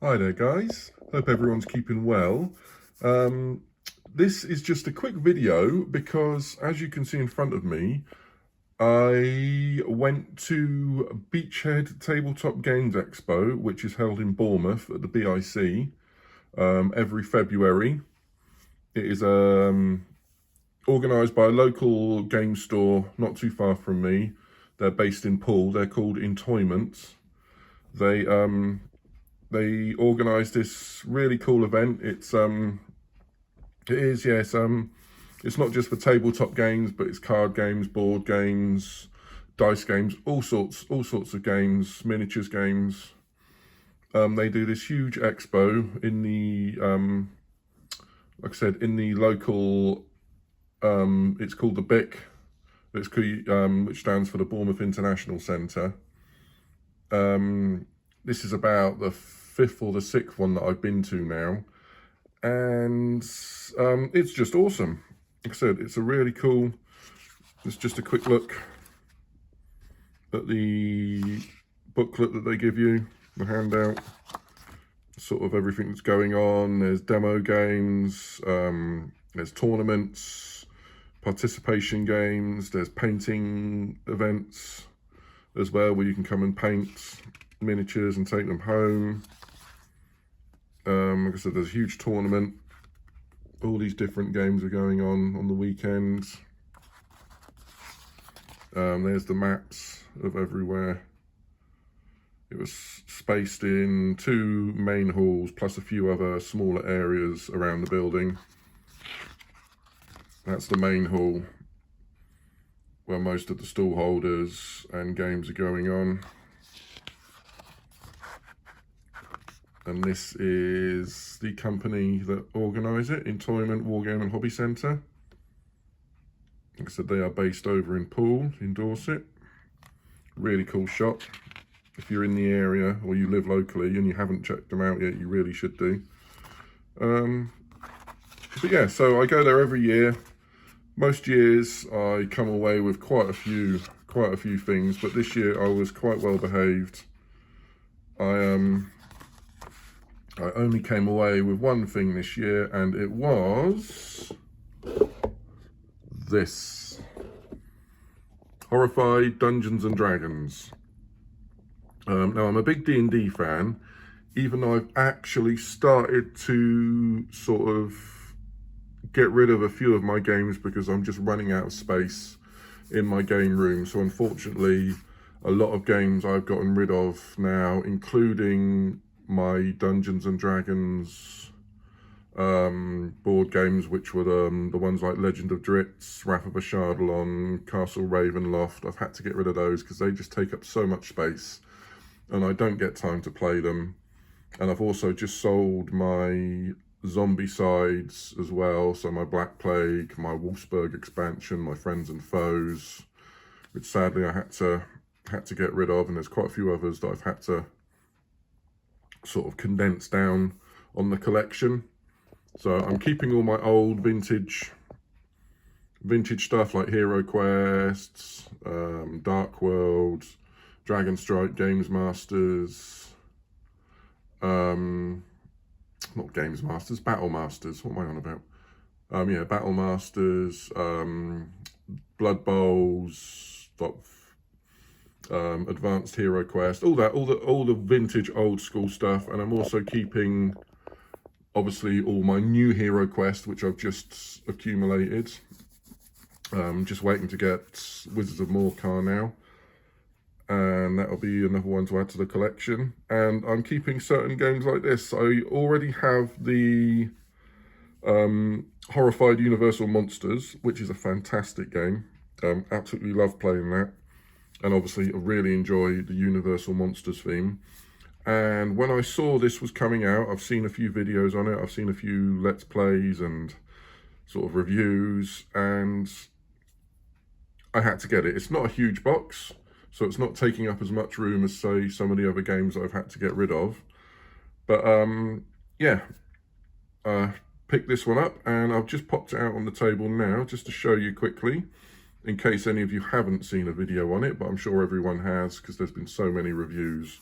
Hi there guys, hope everyone's keeping well. This is just a quick video because as you can see in front of me, I went to Beachhead Tabletop Games Expo, which is held in Bournemouth at the BIC every February. It is organised by a local game store not too far from me. They're based in Poole. They're called Entoyment. They organised this really cool event. It's not just for tabletop games, but it's card games, board games, dice games, all sorts of games, miniatures games. They do this huge expo in the like I said, in the local. It's called the BIC. Which stands for the Bournemouth International Centre. This is about the 5th or the 6th one that I've been to now, and it's just awesome. Like I said, it's a really cool. It's just a quick look at the booklet that they give you, the handout, sort of everything that's going on. There's demo games, there's tournaments, participation games, there's painting events as well, where you can come and paint miniatures and take them home. Like I said, there's a huge tournament. All these different games are going on the weekends. There's the maps of everywhere. It was spaced in 2 main halls plus a few other smaller areas around the building. That's the main hall where most of the stall holders and games are going on. And this is the company that organise it, Entoyment Wargame and Hobby Centre. Like I said, they are based over in Poole, in Dorset. Really cool shop. If you're in the area or you live locally and you haven't checked them out yet, you really should do. But yeah, so I go there every year. Most years I come away with quite a few things, but this year I was quite well behaved. I only came away with one thing this year, and it was this. Horrified Dungeons and Dragons. Now, I'm a big D&D fan, even though I've actually started to sort of get rid of a few of my games because I'm just running out of space in my game room. So unfortunately, a lot of games I've gotten rid of now, including my Dungeons and Dragons board games, which were the ones like Legend of Dritz, Wrath of Ashardalon, Castle Ravenloft. I've had to get rid of those because they just take up so much space and I don't get time to play them. And I've also just sold my zombie sides as well, so my Black Plague, my Wolfsburg expansion, my Friends and Foes, which sadly I had to get rid of, and there's quite a few others that I've had to sort of condense down on the collection. So I'm keeping all my old vintage stuff like Hero Quests, Dark World, Dragon Strike Games Masters, not Games Masters, Battle Masters. What am I on about? Yeah, Battle Masters, Blood Bowls, Advanced Hero Quest, all the vintage old school stuff. And I'm also keeping obviously all my new Hero Quest, which I've just accumulated. Just waiting to get Wizards of Morcar now, and that'll be another one to add to the collection. And I'm keeping certain games like this. I already have the Horrified Universal Monsters, which is a fantastic game. Absolutely love playing that, and obviously I really enjoy the Universal Monsters theme. And when I saw this was coming out, I've seen a few videos on it, I've seen a few Let's Plays and sort of reviews, and I had to get it. It's not a huge box, so it's not taking up as much room as, say, some of the other games that I've had to get rid of. But yeah, picked this one up, and I've just popped it out on the table now just to show you quickly, in case any of you haven't seen a video on it, but I'm sure everyone has because there's been so many reviews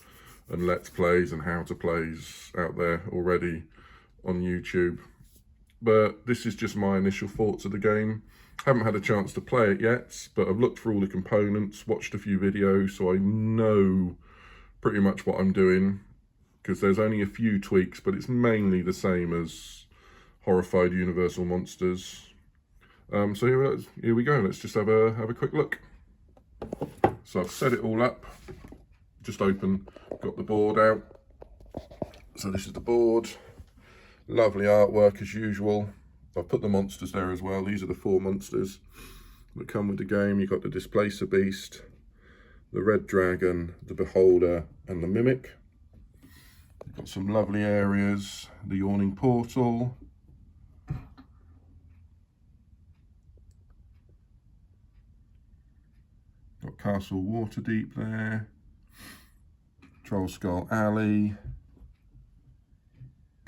and let's plays and how to plays out there already on YouTube. But this is just my initial thoughts of the game. Haven't had a chance to play it yet, but I've looked through all the components, watched a few videos, so I know pretty much what I'm doing, because there's only a few tweaks, but it's mainly the same as Horrified Universal Monsters. So here we go. Let's just have a quick look. So I've set it all up. Just open, got the board out. So this is the board. Lovely artwork as usual. I've put the monsters there as well. These are the 4 monsters that come with the game. You've got the Displacer Beast, the Red Dragon, the Beholder, and the Mimic. You've got some lovely areas. The Yawning Portal. Got Castle Waterdeep there. Troll Skull Alley.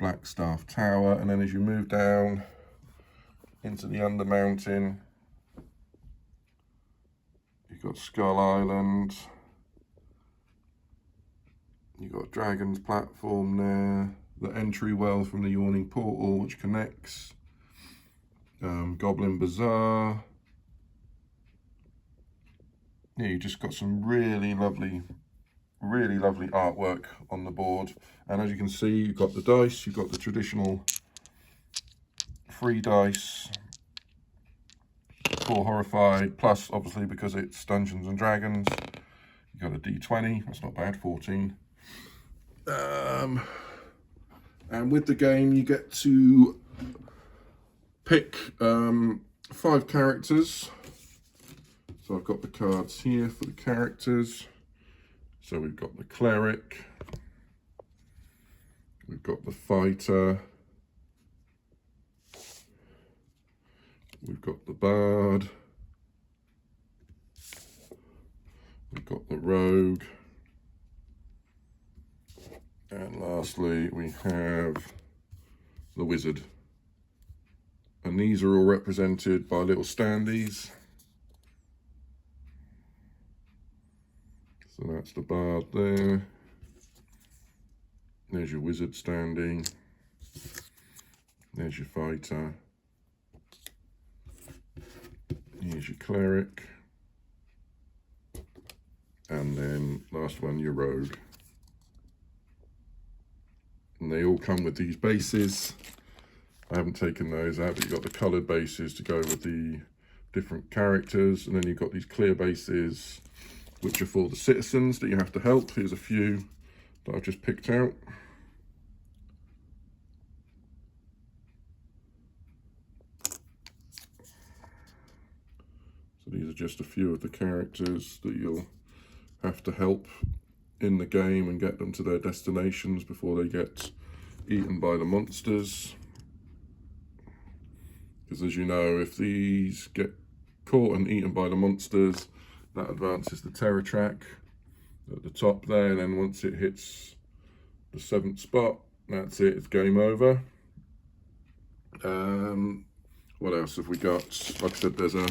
Blackstaff Tower, and then as you move down into the Undermountain, you've got Skull Island, you've got Dragon's Platform there, the entry well from the Yawning Portal which connects, Goblin Bazaar. Yeah, you just got some really lovely artwork on the board. And as you can see, you've got the dice, you've got the traditional 3 dice for Horrified, plus obviously because it's Dungeons and Dragons, you've got a D20, that's not bad, 14. And with the game you get to pick 5 characters. So I've got the cards here for the characters. So we've got the Cleric, we've got the Fighter, we've got the Bard, we've got the Rogue, and lastly we have the Wizard. And these are all represented by little standees. So that's the Bard there. There's your Wizard standing. There's your Fighter. Here's your Cleric. And then last one, your Rogue. And they all come with these bases. I haven't taken those out, but you've got the coloured bases to go with the different characters. And then you've got these clear bases which are for the citizens that you have to help. Here's a few that I've just picked out. So these are just a few of the characters that you'll have to help in the game and get them to their destinations before they get eaten by the monsters. Because as you know, if these get caught and eaten by the monsters, that advances the terror track at the top there, and then once it hits the 7th spot, that's it, it's game over. What else have we got? Like I said, there's a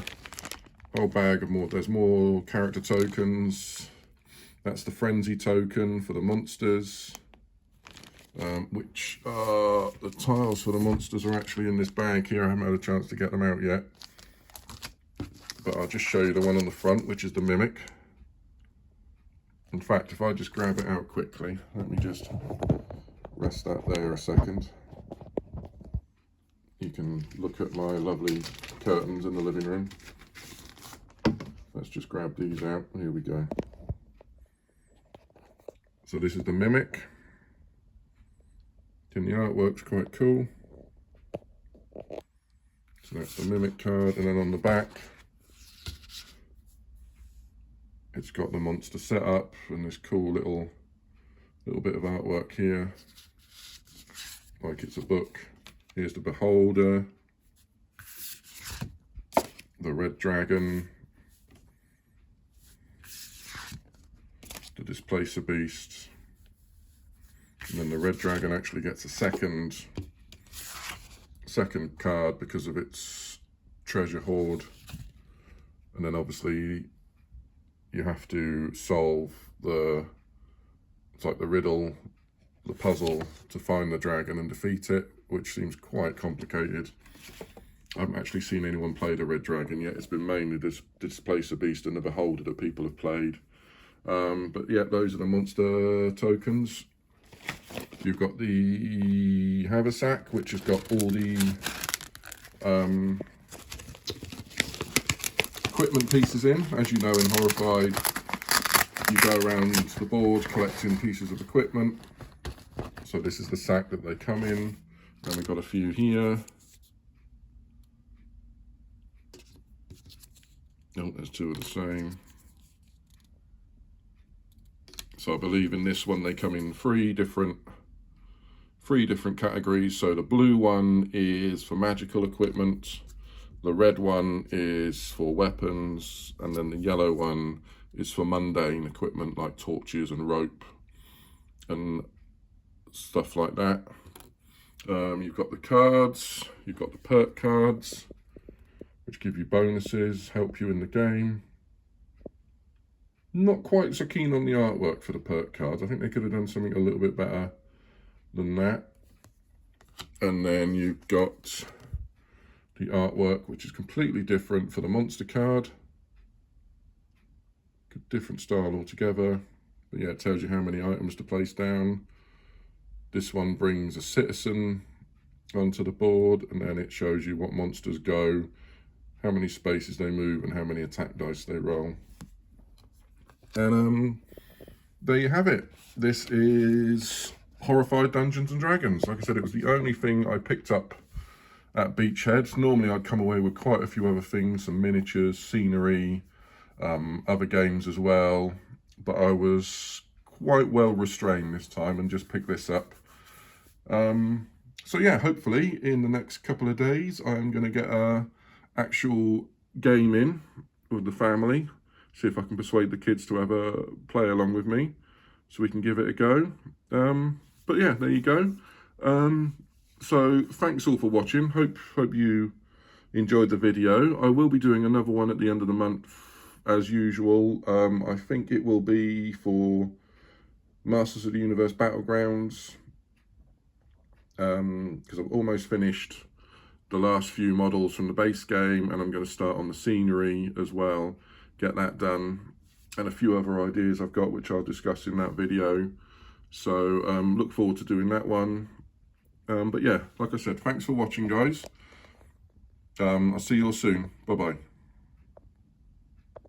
whole bag of more. There's more character tokens. That's the frenzy token for the monsters, which are the tiles for the monsters are actually in this bag here. I haven't had a chance to get them out yet. But I'll just show you the one on the front, which is the Mimic. In fact, if I just grab it out quickly, let me just rest that there a second. You can look at my lovely curtains in the living room. Let's just grab these out. Here we go. So this is the Mimic. And the artwork's quite cool. So that's the Mimic card, and then on the back, it's got the monster set up and this cool little bit of artwork here, like it's a book. Here's the Beholder, the Red Dragon, the Displacer Beast, and then the Red Dragon actually gets a second card because of its treasure hoard, and then obviously you have to solve the It's like the riddle, the puzzle to find the dragon and defeat it, which seems quite complicated. I haven't actually seen anyone play the red dragon yet. It's been mainly this Displace a Beast and the Beholder that people have played. But yeah, those are the monster tokens. You've got the haversack, which has got all the equipment pieces in. As you know, in Horrified, you go around the board collecting pieces of equipment. So this is the sack that they come in. And we've got a few here. Oh, there's two of the same. So I believe in this one they come in three different categories. So the blue one is for magical equipment, the red one is for weapons, and then the yellow one is for mundane equipment like torches and rope and stuff like that. You've got the cards, you've got the perk cards, which give you bonuses, help you in the game. Not quite so keen on the artwork for the perk cards. I think they could have done something a little bit better than that. And then you've got the artwork, which is completely different for the monster card. Different style altogether. But yeah, it tells you how many items to place down. This one brings a citizen onto the board, and then it shows you what monsters go, how many spaces they move, and how many attack dice they roll. And there you have it. This is Horrified Dungeons and Dragons. Like I said, it was the only thing I picked up at Beachhead. Normally I'd come away with quite a few other things, some miniatures, scenery, other games as well. But I was quite well restrained this time and just picked this up. So yeah, hopefully in the next couple of days I'm going to get a actual game in with the family. See if I can persuade the kids to have a play along with me so we can give it a go. But yeah, there you go. So thanks all for watching. Hope you enjoyed the video. I will be doing another one at the end of the month as usual. I think it will be for Masters of the Universe Battlegrounds, because I've almost finished the last few models from the base game, and I'm going to start on the scenery as well, get that done, and a few other ideas I've got which I'll discuss in that video. So look forward to doing that one. But yeah, like I said, thanks for watching, guys. I'll see you all soon. Bye bye.